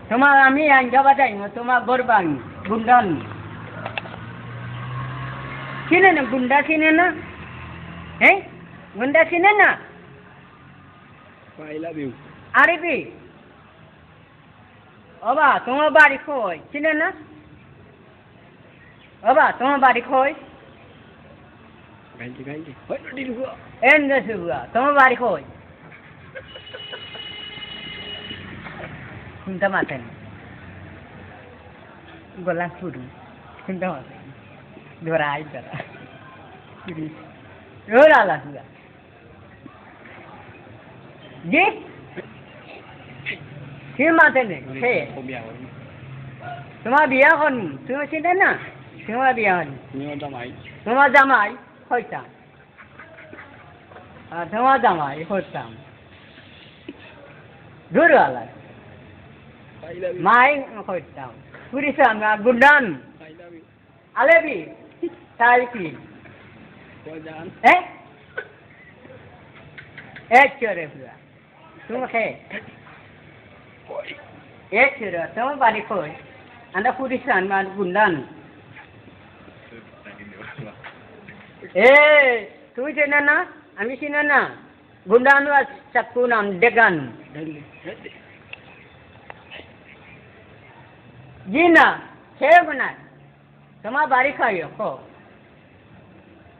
তোমার আমি আইনজবা যাই তোমার বরবান গুন্ডান চিনে না গুন্ডা চিনে না হ্যাঁ গুন্ডা চিনে না I love you. আরিবি বাবা তোমার বাড়ি কই চিনে না বাবা তোমার বাড়ি কই Ganti. Why not you go? এন দেশুয়া তোমার বাড়ি কই শুনতে মাতেন গলা শুরু শুনতে মাতেন ধরাই ধরা ওরা লাসুয়া জি কি মাতেন সে তোমার বিয়া হন তুমি চিনে না তোমার বিয়া হন তোমার জামাই হইতাম তোমার জামাই হইতাম দূর আলা I love you. মাই হইতাম পুরিসাম গুন্ডান I love you. আলেবি তাই কি Wajan. এক চরে পুরা তোমাকে এক চরে তোমার বাড়ি কই আন্দা পুরিসান গুন্ডান তুমি চেনা না আমি চিনা না গুন্ডানু চাকু নাম ডেগান জি না সে না তোমার বাড়ি খাইও